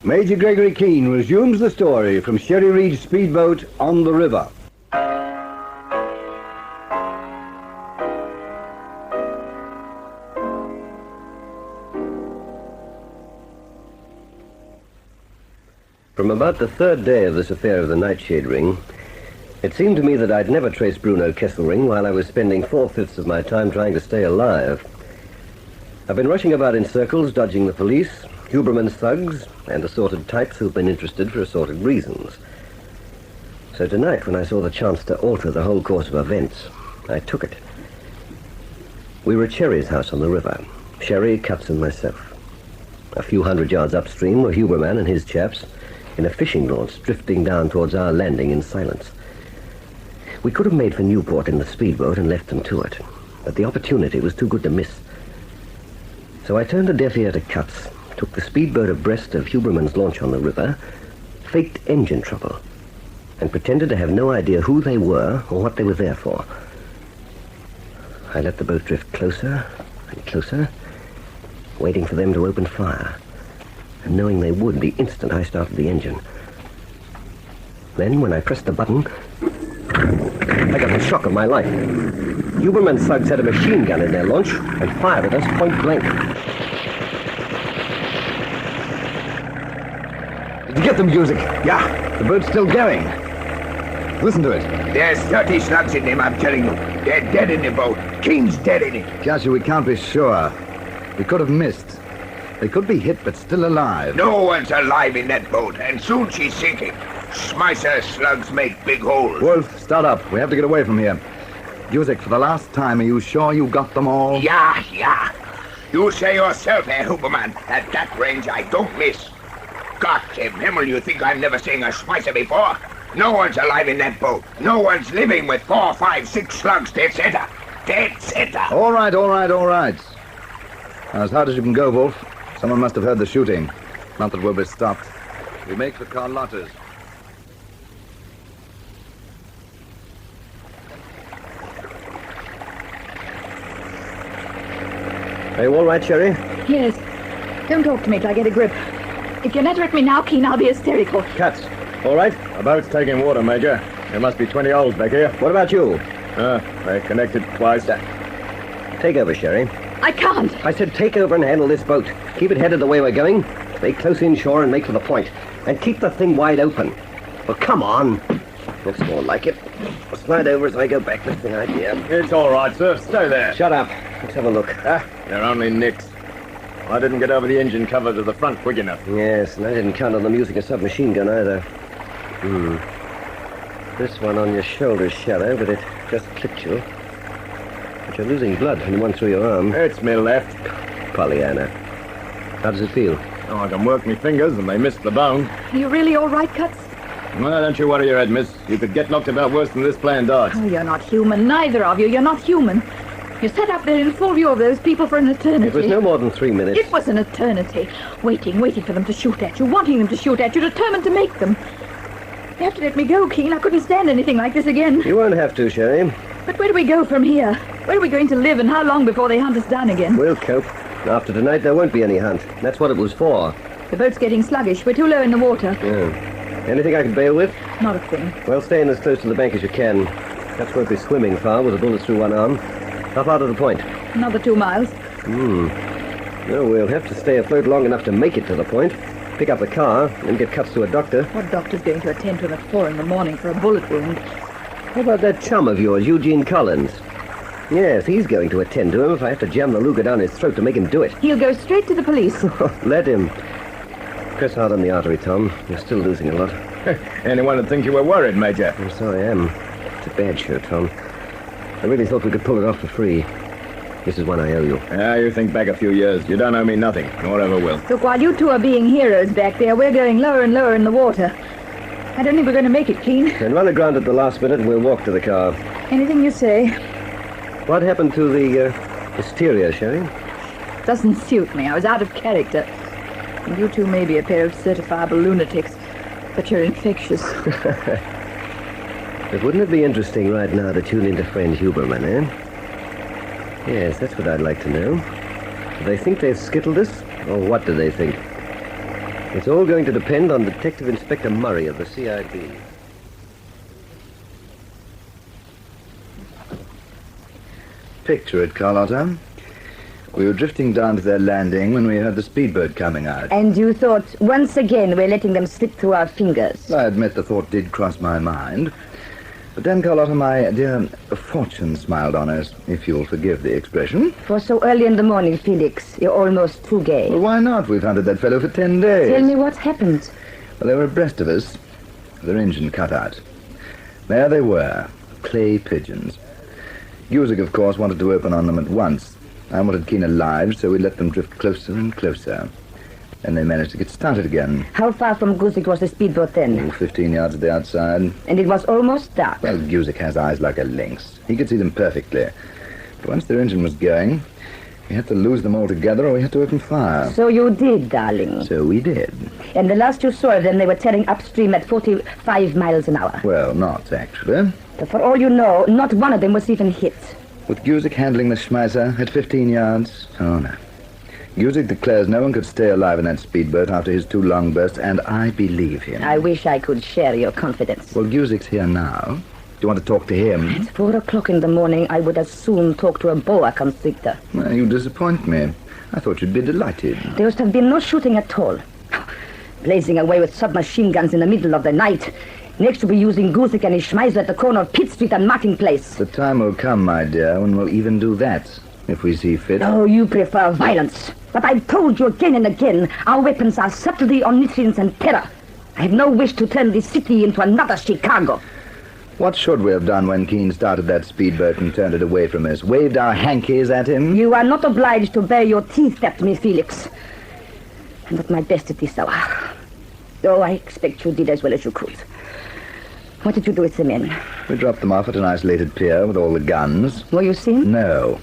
Major Gregory Keane resumes the story from Sherry Reid's speedboat on the river. From about the third day of this affair of the NightShade ring, it seemed to me that I'd never trace Bruno Kesselring while I was spending 4/5 of my time trying to stay alive. I've been rushing about in circles, dodging the police, Huberman's thugs, and assorted types who've been interested for assorted reasons. So tonight, when I saw the chance to alter the whole course of events, I took it. We were at Sherry's house on the river, Sherry, Cutts, and myself. A few hundred yards upstream were Huberman and his chaps in a fishing launch drifting down towards our landing in silence. We could have made for Newport in the speedboat and left them to it, but the opportunity was too good to miss. So I turned a deaf ear to Cutts, took the speedboat abreast of Huberman's launch on the river, faked engine trouble, and pretended to have no idea who they were or what they were there for. I let the boat drift closer and closer, waiting for them to open fire, and knowing they would the instant I started the engine. Then, when I pressed the button, I got the shock of my life. Huberman's thugs had a machine gun in their launch and fired at us point blank. Did you get the music? Yeah. The boat's still going. Listen to it. There's 30 slugs in him, I'm telling you. They're dead in the boat. King's dead in it. Joshua, we can't be sure. We could have missed. They could be hit, but still alive. No one's alive in that boat, and soon she's sinking. Smicer slugs make big holes. Wolf, start up. We have to get away from here. Music, for the last time, are you sure you got them all? Yeah. You say yourself, Herr Huberman, at that range I don't miss. God save Himmel, you think I've never seen a Smicer before? No one's alive in that boat. No one's living with 4, 5, 6 slugs dead center. Dead center. All right. Now, as hard as you can go, Wolf. Someone must have heard the shooting. Not that we'll be stopped. We make for Carlotta's. Are you all right, Sherry? Yes. Don't talk to me till I get a grip. If you netter at me now, Keane, I'll be hysterical. Cutts, all right? A boat's taking water, Major. There must be 20 holes back here. What about you? They connected twice. Take over, Sherry. I can't. I said take over and handle this boat. Keep it headed the way we're going. Stay close inshore and make for the point. And keep the thing wide open. Well, come on. Looks more like it. I'll slide over as I go back. That's the idea. It's all right, sir. Stay there. Shut up. Let's have a look. They're only nicks. I didn't get over the engine cover to the front quick enough. Yes, and I didn't count on the music of submachine gun either. This one on your shoulder's shallow, but it just clipped you. But you're losing blood from the one through your arm. It's me left. Pollyanna. How does it feel? Oh, I can work my fingers and they missed the bone. Are you really all right, Cutts? Well, don't you worry your head, miss. You could get knocked about worse than this plane dodge. Oh, you're not human. Neither of you. You're not human. You sat up there in full view of those people for an eternity. It was no more than 3 minutes. It was an eternity. Waiting for them to shoot at you, wanting them to shoot at you, determined to make them. You have to let me go, Keane. I couldn't stand anything like this again. You won't have to, Sherry. But where do we go from here? Where are we going to live, and how long before they hunt us down again? We'll cope. After tonight, there won't be any hunt. That's what it was for. The boat's getting sluggish. We're too low in the water. Yeah. Anything I can bail with? Not a thing. Well, stay in as close to the bank as you can. That's won't be swimming far with a bullet through one arm. How far to the point? Another 2 miles. No, we'll have to stay afloat long enough to make it to the point. Pick up the car and get Cutts to a doctor. What doctor's going to attend to him at 4 in the morning for a bullet wound? How about that chum of yours, Eugene Collins? Yes, he's going to attend to him if I have to jam the Luger down his throat to make him do it. He'll go straight to the police. Let him. Press hard on the artery, Tom. You're still losing a lot. Anyone would think you were worried, Major. I'm sorry I am. It's a bad show, Tom. I really thought we could pull it off for free. This is one I owe you. You think back a few years. You don't owe me nothing, nor ever will. Look, while you two are being heroes back there, we're going lower and lower in the water. I don't think we're going to make it, Keane. And run aground at the last minute and we'll walk to the car. Anything you say. What happened to the hysteria, Sherry? Doesn't suit me. I was out of character. And you two may be a pair of certifiable lunatics, but you're infectious. But wouldn't it be interesting right now to tune into friend Huberman, eh? Yes, that's what I'd like to know. Do they think they've skittled us? Or what do they think? It's all going to depend on Detective Inspector Murray of the CIB. Picture it, Carlotta. We were drifting down to their landing when we heard the speedboat coming out. And you thought, once again, we're letting them slip through our fingers. I admit the thought did cross my mind. But then, Carlotta, my dear, fortune smiled on us, if you'll forgive the expression. For so early in the morning, Felix, you're almost too gay. Well, why not? We've hunted that fellow for 10 days. Tell me what happened. Well, they were abreast of us. Their engine cut out. There they were, clay pigeons. Guzik, of course, wanted to open on them at once. I wanted Keen alive, so we let them drift closer and closer. And they managed to get started again. How far from Guzik was the speedboat then? 15 yards at the outside. And it was almost dark. Well, Guzik has eyes like a lynx. He could see them perfectly. But once their engine was going, we had to lose them altogether or we had to open fire. So you did, darling. So we did. And the last you saw of them, they were tearing upstream at 45 miles an hour. Well, not actually. But for all you know, not one of them was even hit. With Guzik handling the Schmeisser at 15 yards? Oh, no. Guzik declares no one could stay alive in that speedboat after his 2 long bursts, and I believe him. I wish I could share your confidence. Well, Guzik's here now. Do you want to talk to him? At 4 o'clock in the morning, I would as soon talk to a boa constrictor. Well, you disappoint me. I thought you'd be delighted. There must have been no shooting at all. Blazing away with submachine guns in the middle of the night. Next, we'll be using Guzik and his Schmeisser at the corner of Pitt Street and Martin Place. The time will come, my dear, when we'll even do that, if we see fit. Oh, you prefer violence. But I've told you again and again, our weapons are subtlety, omniscience, and terror. I have no wish to turn this city into another Chicago. What should we have done when Keene started that speedboat and turned it away from us? Waved our hankies at him? You are not obliged to bare your teeth at me, Felix. I'm at my best at this hour. Oh, I expect you did as well as you could. What did you do with the men? We dropped them off at an isolated pier with all the guns. Were you seen? No.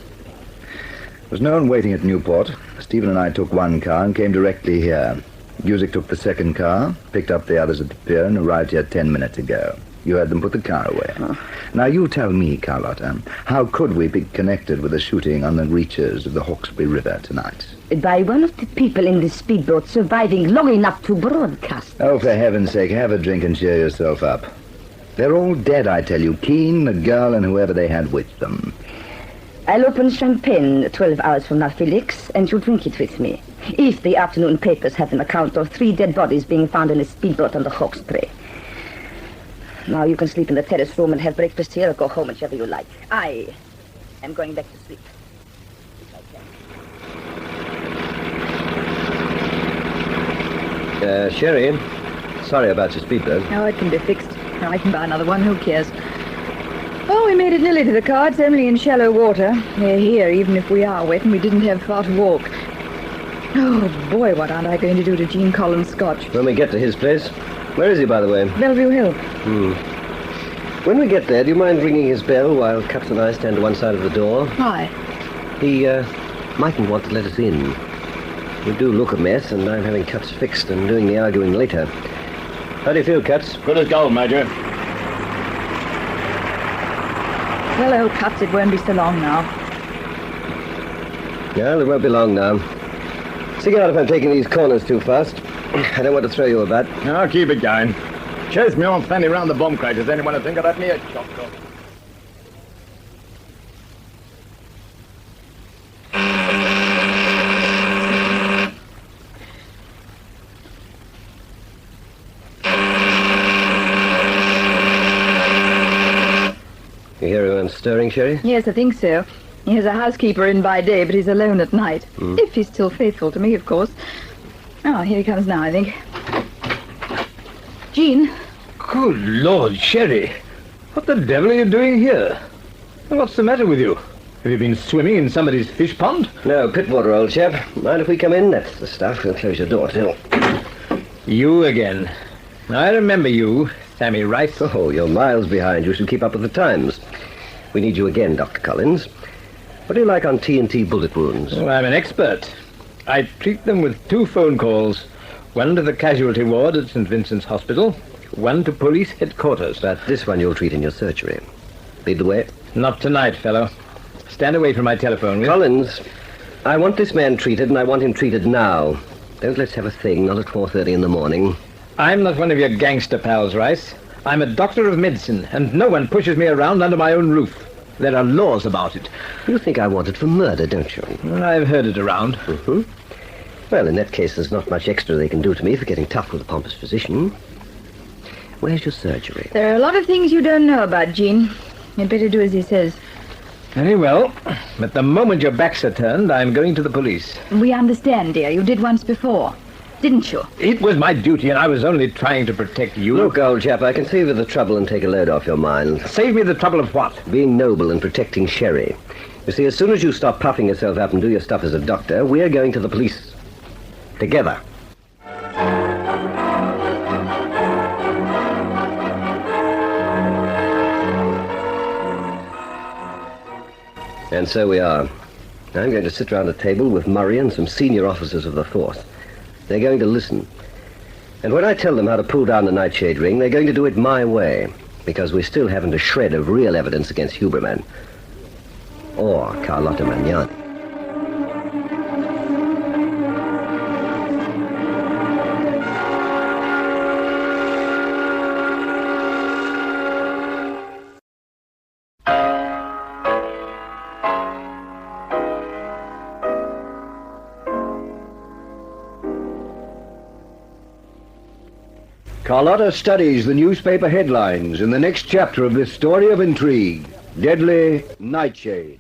There was no one waiting at Newport. Stephen and I took one car and came directly here. Guzik took the second car, picked up the others at the pier, and arrived here 10 minutes ago. You heard them put the car away. Oh. Now, you tell me, Carlotta, how could we be connected with the shooting on the reaches of the Hawkesbury River tonight? By one of the people in the speedboat surviving long enough to broadcast. Oh, for heaven's sake, have a drink and cheer yourself up. They're all dead, I tell you. Keene, the girl, and whoever they had with them. I'll open champagne 12 hours from now, Felix, and you drink it with me. If the afternoon papers have an account of 3 dead bodies being found in a speedboat on the Hawkesbury. Now you can sleep in the terrace room and have breakfast here or go home whichever you like. I am going back to sleep. Sherry, sorry about your speedboat. Oh, it can be fixed. Now I can buy another one. Who cares? Oh, we made it nearly to the car. It's only in shallow water. We're here, even if we are wet, and we didn't have far to walk. Oh, boy, what aren't I going to do to Gene Collins' scotch? When we get to his place, where is he, by the way? Bellevue Hill. When we get there, do you mind ringing his bell while Cups and I stand to one side of the door? Why? He mightn't want to let us in. We do look a mess, and I'm having Cuts fixed and doing the arguing later. How do you feel, Cuts? Good as gold, Major. Well, old Cuts, it won't be so long now. No, it won't be long now. See out if I'm taking these corners too fast. I don't want to throw you about. I'll keep it going. Chase me on Fanny round the bomb crate. Does anyone think of that near chopped off? You hear anyone stirring, Sherry? Yes, I think so. He has a housekeeper in by day, but he's alone at night. If he's still faithful to me, of course. Oh, here he comes now, I think. Jean? Good Lord, Sherry. What the devil are you doing here? What's the matter with you? Have you been swimming in somebody's fish pond? No, pit water, old chap. Mind if we come in? That's the stuff. We'll close your door, too. You again. I remember you, Sammy Rice. Oh, you're miles behind. You should keep up with the times. We need you again, Dr. Collins. What do you like on TNT bullet wounds? Oh, I'm an expert. I treat them with 2 phone calls. One to the casualty ward at St. Vincent's Hospital, one to police headquarters. But this one you'll treat in your surgery. Lead the way. Not tonight, fellow. Stand away from my telephone, will you? Collins, I want this man treated, and I want him treated now. Don't let's have a thing, not at 4:30 in the morning. I'm not one of your gangster pals, Rice. I'm a doctor of medicine, and no one pushes me around under my own roof. There are laws about it. You think I wanted for murder, don't you? I've heard it around. Mm-hmm. Well, in that case, there's not much extra they can do to me for getting tough with a pompous physician. Where's your surgery? There are a lot of things you don't know about, Jean. You'd better do as he says. Very well. But the moment your backs are turned, I'm going to the police. We understand, dear. You did once before, didn't you? It was my duty, and I was only trying to protect you. Look, old chap, I can save you the trouble and take a load off your mind. Save me the trouble of what? Being noble and protecting Sherry. You see, as soon as you stop puffing yourself up and do your stuff as a doctor, we're going to the police. Together. And so we are. I'm going to sit round a table with Murray and some senior officers of the force. They're going to listen. And when I tell them how to pull down the Nightshade ring, they're going to do it my way, because we still haven't a shred of real evidence against Huberman. Or Carlotta Magnani. Carlotta studies the newspaper headlines in the next chapter of this story of intrigue, Deadly Nightshade.